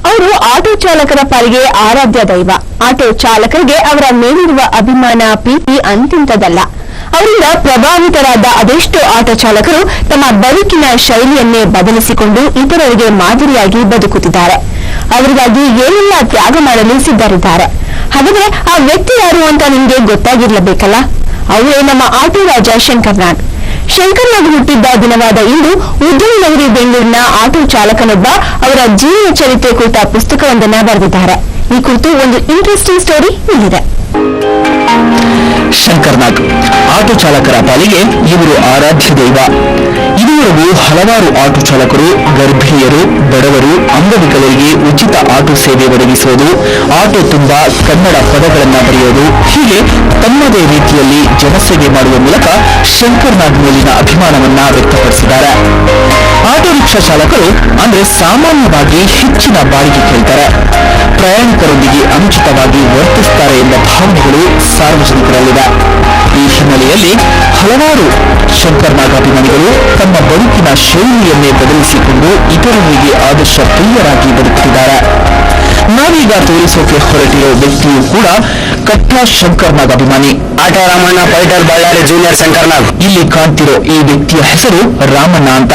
ಅವರು ಆಟೋ ಚಾಲಕರ ಪಾಲಿಗೆ ಆರಾಧ್ಯ ದೈವ. ಆಟೋ ಚಾಲಕರಿಗೆ ಅವರ ಮೇಲಿರುವ ಅಭಿಮಾನ, ಪ್ರೀತಿ ಅಂತಿಂತದಲ್ಲ. ಅವರಿಂದ ಪ್ರಭಾವಿತರಾದ ಅದೆಷ್ಟೋ ಆಟೋ ಚಾಲಕರು ತಮ್ಮ ಬದುಕಿನ ಶೈಲಿಯನ್ನೇ ಬದಲಿಸಿಕೊಂಡು ಇತರರಿಗೆ ಮಾದರಿಯಾಗಿ ಬದುಕುತ್ತಿದ್ದಾರೆ. ಅವರಿಗಾಗಿ ಏನೆಲ್ಲ ತ್ಯಾಗ ಮಾಡಲು ಸಿದ್ಧರಿದ್ದಾರೆ. ಹಾಗಾದ್ರೆ ಆ ವ್ಯಕ್ತಿ ಯಾರು ಅಂತ ನಿಮಗೆ ಗೊತ್ತಾಗಿರ್ಲೇಬೇಕಲ್ಲ. ಅವರೇ ನಮ್ಮ ಆಟೋ ರಾಜ ಶಂಕರ್ ನಾಗ್. ಶಂಕರ್ ನಾಗ್ ಹುಟ್ಟಿದ್ದ ದಿನವಾದ ಇಂದು ಉದ್ಯಮ ನಗರಿ ಬೆಂಗಳೂರಿನ ಆಟೋ ಚಾಲಕನೊಬ್ಬ ಅವರ ಜೀವನ ಚರಿತ್ರೆ ಕುರಿತ ಪುಸ್ತಕವೊಂದನ್ನು ಬರೆದಿದ್ದಾರೆ. ಈ ಕುರಿತು ಒಂದು ಇಂಟ್ರೆಸ್ಟಿಂಗ್ ಸ್ಟೋರಿ ಇಲ್ಲಿದೆ. ಶಂಕರ್ ನಾಗ್ ಆಟೋ ಚಾಲಕರ ಪಾಲಿಗೆ ಇವರು ಆರಾಧ್ಯ ದೈವ. ಇದುವರೆಗೂ ಹಲವಾರು ಆಟೋ ಚಾಲಕರು ಗರ್ಭಿಣಿಯರು, ಬಡವರು, ಅಂಗವಿಕಲರಿಗೆ ಉಚಿತ ಆಟೋ ಸೇವೆ ಒದಗಿಸುವುದು, ಆಟೋ ತುಂಬಾ ಕನ್ನಡ ಪದಗಳನ್ನು ಬರೆಯೋದು, ಹೀಗೆ ತಮ್ಮದೇ ರೀತಿಯಲ್ಲಿ ಜನಸೇವೆ ಮಾಡುವ ಮೂಲಕ ಶಂಕರ್ ನಾಗ್ ಮೇಲಿನ ಅಭಿಮಾನವನ್ನ ವ್ಯಕ್ತಪಡಿಸಿದ್ದಾರೆ. ಆಟೋ ರಿಕ್ಷಾ ಚಾಲಕರು ಅಂದ್ರೆ ಸಾಮಾನ್ಯವಾಗಿ ಹೆಚ್ಚಿನ ಬಾಡಿಗೆ ಕೇಳ್ತಾರೆ, ಪ್ರಯಾಣಿಕರೊಂದಿಗೆ ಅನುಚಿತವಾಗಿ ವರ್ತಿಸುತ್ತಾರೆ ಎಂಬ ಭಾವನೆಗಳು ಸಾರ್ವಜನಿಕರಲ್ಲಿವೆ. ಈ ಹಿನ್ನೆಲೆಯಲ್ಲಿ ಹಲವಾರು ಶಂಕರ್ ನಾಗ್ ಅಭಿಮಾನಿಗಳು ತಮ್ಮ ಬದುಕಿನ ಶೈಲಿಯನ್ನೇ ಬದಲಿಸಿಕೊಂಡು ಇತರರಿಗೆ ಆದರ್ಶ ಪ್ರಿಯರಾಗಿ ಬದುಕುತ್ತಿದ್ದಾರೆ. ನಾವೀಗ ತೋರಿಸೋಕೆ ಹೊರಟಿರೋ ವ್ಯಕ್ತಿಯು ಕೂಡ ಕಟ್ಟ ಶಂಕರ್ ನಾಗ್ ಅಭಿಮಾನಿ. Auto Ramanna, fighter, Ballari junior Shankar Nag. ಇಲ್ಲಿ ಕಾಣ್ತಿರೋ ಈ ವ್ಯಕ್ತಿಯ ಹೆಸರು ರಾಮಣ್ಣ ಅಂತ.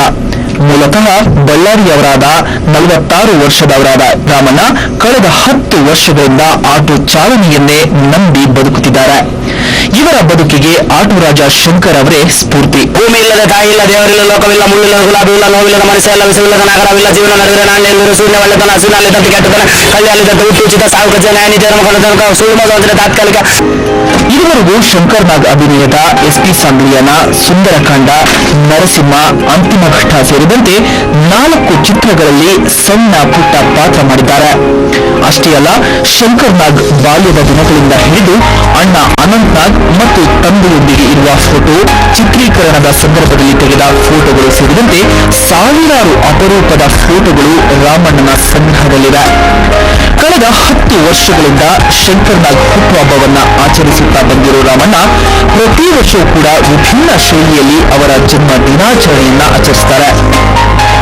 ಮೂಲತಃ ಬಳ್ಳಾರಿಯವರಾದ 46 ವರ್ಷದವರಾದ ರಾಮಣ್ಣ ಕಳೆದ 10 ವರ್ಷಗಳಿಂದ ಆಟೋ ಚಾಲನೆಯನ್ನೇ ನಂಬಿ ಬದುಕುತ್ತಿದ್ದಾರೆ. ಇವರ ಬದುಕಿಗೆ ಆಟೋ ರಾಜ ಶಂಕರ್ ಅವರೇ ಸ್ಫೂರ್ತಿ. ಭೂಮಿ ಇಲ್ಲದ ತಾಯಿ ಇಲ್ಲ, ದೇವರಿಲ್ಲ, ಲೋಕವಿಲ್ಲ, ಮುಳ್ಳಿಲ್ಲ, ಗುಲಾಬಿ ಇಲ್ಲ, ನೋವಿಲ್ಲದ ಮನುಷ್ಯ ಇಲ್ಲ, ವಿಷವಿಲ್ಲದ ನಗರವಿಲ್ಲ, ಜೀವನ ನಡೆದರೆ ನಾಣ್ಯ ಶೂನ್ಯ ಒಳ್ಳೆತನ, ಹಸುವಿನಲ್ಲಿ ತಪ್ಪಿ ಕೆಟ್ಟತನ, ಕಳ್ಳಿಯಲ್ಲಿ ತಪ್ಪು ಉಚಿತ ಸಾವು ಕಜ್ಜೆ ನ್ಯಾಯ ನೀತಿ ತನಕ ಸುಳ್ಳು ತಾತ್ಕಾಲಿಕ. ಇದುವರೆಗೂ ಶಂಕರ್ ನಾಗ್ ಅಭಿನಯದ SP ಸಂಗ್ಲಿಯನ, ಸುಂದರಕಾಂಡ, ನರಸಿಂಹ, ಅಂತಿಮ ಘಟ್ಟ ಸೇರಿದಂತೆ 4 ಚಿತ್ರಗಳಲ್ಲಿ ಸಣ್ಣ ಪುಟ್ಟ ಪಾತ್ರ ಮಾಡಿದ್ದಾರೆ. ಅಷ್ಟೇ ಅಲ್ಲ, ಶಂಕರ್ ನಾಗ್ ಬಾಲ್ಯದ ದಿನಗಳಿಂದ ಹಿಡಿದು ಅಣ್ಣ ಅನಂತ್ ನಾಗ್ ಮತ್ತು ತಂದೆಯೊಂದಿಗೆ ಇರುವ ಫೋಟೋ, ಚಿತ್ರೀಕರಣದ ಸಂದರ್ಭದಲ್ಲಿ ತೆಗೆದ ಫೋಟೋಗಳು ಸೇರಿದಂತೆ ಸಾವಿರಾರು ಅಪರೂಪದ ಫೋಟೋಗಳು ರಾಮಣ್ಣನ ಸಂಗ್ರಹದಲ್ಲಿವೆ. ಕಳೆದ 10 ವರ್ಷಗಳಿಂದ ಶಂಕರ್ ನಾಗ್ ಹುಟ್ಟುಹಬ್ಬವನ್ನ ಆಚರಿಸುತ್ತಾ ಬಂದಿರೋ ರಾಮಣ್ಣ ಪ್ರತಿ ವರ್ಷವೂ ಕೂಡ ವಿಭಿನ್ನ ಶೈಲಿಯಲ್ಲಿ ಅವರ ಜನ್ಮ ದಿನಾಚರಣೆಯನ್ನ ಆಚರಿಸುತ್ತಾರೆ.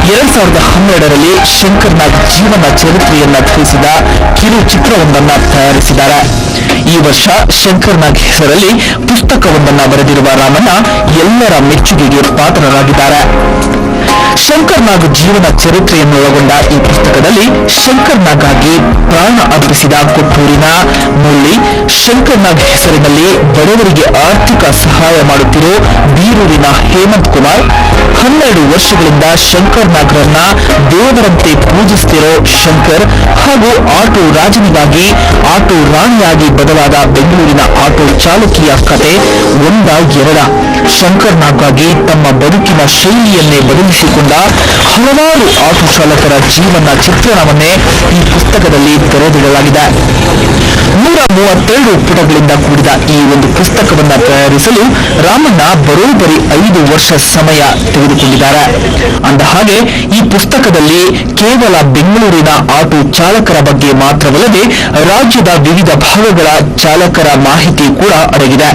2012ರಲ್ಲಿ ಶಂಕರ್ ನಾಗ್ ಜೀವನ ಚರಿತ್ರೆಯನ್ನ ತಿಳಿಸಿದ ಕಿರು ಚಿತ್ರವೊಂದನ್ನ ತಯಾರಿಸಿದ್ದಾರೆ. ಈ ವರ್ಷ ಶಂಕರ್ ನಾಗ್ ಹೆಸರಲ್ಲಿ ಪುಸ್ತಕವೊಂದನ್ನ ಬರೆದಿರುವ ರಾಮಣ್ಣ ಎಲ್ಲರ ಮೆಚ್ಚುಗೆಗೆ ಪಾತ್ರರಾಗಿದ್ದಾರೆ. ಶಂಕರ್ ನಾಗ್ ಜೀವನ ಚರಿತ್ರೆಯನ್ನು ಒಳಗೊಂಡ ಈ ಪುಸ್ತಕದಲ್ಲಿ ಶಂಕರ್ ನಾಗ್ ಆಗಿ ಪ್ರಾಣ ಅರ್ಪಿಸಿದ ಕೊಟ್ಟೂರಿನ ಮುಳ್ಳಿ, ಶಂಕರ್ ನಾಗ್ ಹೆಸರಿನಲ್ಲಿ ಬಡವರಿಗೆ ಆರ್ಥಿಕ ಸಹಾಯ ಮಾಡುತ್ತಿರೋ ಬೀರೂರಿನ ಹೇಮಂತ್ ಕುಮಾರ್, 12 ವರ್ಷಗಳಿಂದ ಶಂಕರ್ ನಾಗ್ರನ್ನ ದೇವರಂತೆ ಪೂಜಿಸುತ್ತಿರೋ ಶಂಕರ್ ಹಾಗೂ ಆಟೋ ರಾಜನಿಗಾಗಿ ಆಟೋ ರಾಣಿಯಾಗಿ ಬದಲಾದ ಬೆಂಗಳೂರಿನ ಆಟೋ ಚಾಲಕಿಯ ಕತೆ ಒಂದ ಎರಡ. ಶಂಕರ್ ನಾಗ್ ಆಗಿ ತಮ್ಮ ಬದುಕಿನ ಶೈಲಿಯನ್ನೇ ಬದಲಿಸಿಕೊಂಡ ಹಲವಾರು ಆಟೋ ಚಾಲಕರ ಜೀವನ ಚಿತ್ರಣವನ್ನೇ ಈ ಪುಸ್ತಕದಲ್ಲಿ ತೆರೆದಿಡಲಾಗಿದೆ. 132 ಪುಟಗಳಿಂದ ಕೂಡಿದ ಈ ಒಂದು ಪುಸ್ತಕವನ್ನ ತಯಾರಿಸಲು ರಾಮಣ್ಣ ಬರೋಬ್ಬರಿ 5 ವರ್ಷ ಸಮಯ ತೆಗೆದುಕೊಂಡಿದ್ದಾರೆ. ಅಂದ ಹಾಗೆ ಈ ಪುಸ್ತಕದಲ್ಲಿ ಕೇವಲ ಬೆಂಗಳೂರಿನ ಆಟೋ ಚಾಲಕರ ಬಗ್ಗೆ ಮಾತ್ರವಲ್ಲದೆ ರಾಜ್ಯದ ವಿವಿಧ ಭಾಗಗಳ ಚಾಲಕರ ಮಾಹಿತಿ ಕೂಡ ಅಡಗಿದೆ.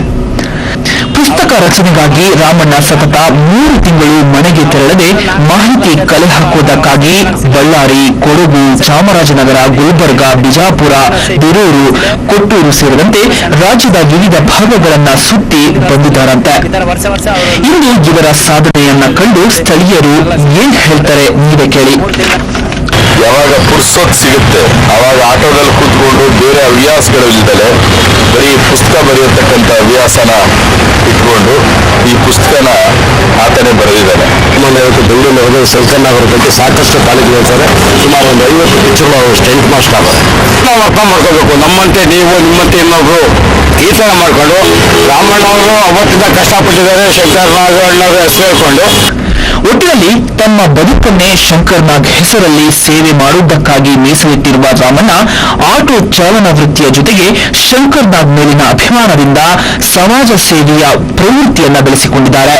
ಪುಸ್ತಕ ರಚನೆಗಾಗಿ ರಾಮಣ್ಣ ಸತತ 3 ತಿಂಗಳು ಮನೆಗೆ ತೆರಳದೆ ಮಾಹಿತಿ ಕಲೆ ಹಾಕುವುದಕ್ಕಾಗಿ ಬಳ್ಳಾರಿ, ಕೊಡಗು, ಚಾಮರಾಜನಗರ, ಗುಲ್ಬರ್ಗ, ಬಿಜಾಪುರ, ಬೀರೂರು, ಕೊಟ್ಟೂರು ಸೇರಿದಂತೆ ರಾಜ್ಯದ ವಿವಿಧ ಭಾಗಗಳನ್ನ ಸುತ್ತಿ ಬಂದಿದ್ದಾರಂತೆ. ಇಂದು ಇವರ ಸಾಧನೆಯನ್ನ ಕಂಡು ಸ್ಥಳೀಯರು ಏನ್ ಹೇಳ್ತಾರೆ ನೀವೇ ಕೇಳಿ. ಯಾವಾಗ ಪುರ್ಸೊತ್ ಸಿಗುತ್ತೆ ಅವಾಗ ಆಟೋದಲ್ಲಿ ಕೂತ್ಕೊಂಡು ಬೇರೆ ಹವ್ಯಾಸಗಳು ಇಲ್ದಲೆ ಬರೀ ಪುಸ್ತಕ ಬರೆಯತಕ್ಕಂಥ ಹವ್ಯಾಸನ ಇಟ್ಕೊಂಡು ಈ ಪುಸ್ತಕನ ಆತನೇ ಬರೆದಿದ್ದಾನೆ. ಬೆಂಗಳೂರಿನ ಶಂಕರ್ ನಾಗ್ ಅವರ ಬಗ್ಗೆ ಸಾಕಷ್ಟು ಕಾಲೇಜ್ ಹೇಳ್ತಾರೆ. ಸುಮಾರು ಒಂದು 50 ಪಿಕ್ಚರ್ಗಳು ಅವರು ಸ್ಟೆಂಟ್ ಮಾಸ್ಟರ್ ಅವರು. ನಾವು ಅರ್ಥ ಮಾಡ್ಕೋಬೇಕು, ನಮ್ಮಂತೆ ನೀವು, ನಿಮ್ಮಂತೆ ಇನ್ನೊಬ್ರು ಈ ಥರ ಮಾಡ್ಕೊಂಡು ರಾಮಣ್ಣ ಅವರು ಅವತ್ತಿಂದ ಕಷ್ಟಪಟ್ಟಿದ್ದಾರೆ. ಶಂಕರ್ ನಾಗ್ ಅಣ್ಣವ್ರ ಹೆಸರು ಹೇಳ್ಕೊಂಡು ಒಟ್ಟಿನಲ್ಲಿ ತಮ್ಮ ಬದುಕನ್ನೇ ಶಂಕರ್ ನಾಗ್ ಹೆಸರಲ್ಲಿ ಸೇವೆ ಮಾಡುವುದಕ್ಕಾಗಿ ಮೀಸಲಿಟ್ಟಿರುವ ರಾಮಣ್ಣ ಆಟೋ ಚಾಲನಾ ವೃತ್ತಿಯ ಜೊತೆಗೆ ಶಂಕರ್ ನಾಗ್ ಮೇಲಿನ ಅಭಿಮಾನದಿಂದ ಸಮಾಜ ಸೇವೆಯ ಪ್ರವೃತ್ತಿಯನ್ನ ಬೆಳೆಸಿಕೊಂಡಿದ್ದಾರೆ.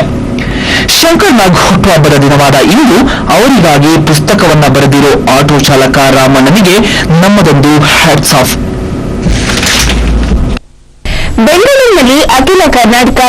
ಶಂಕರ್ ನಾಗ್ ಹುಟ್ಟುಹಬ್ಬದ ದಿನವಾದ ಇಂದು ಅವರಿಗಾಗಿ ಪುಸ್ತಕವನ್ನ ಬರೆದಿರೋ ಆಟೋ ಚಾಲಕ ರಾಮಣ್ಣನಿಗೆ ನಮ್ಮದೊಂದು ಹ್ಯಾಟ್ಸ್ ಆಫ್. ಬೆಂಗಳೂರಿನಲ್ಲಿ ಅಖಿಲ ಕರ್ನಾಟಕ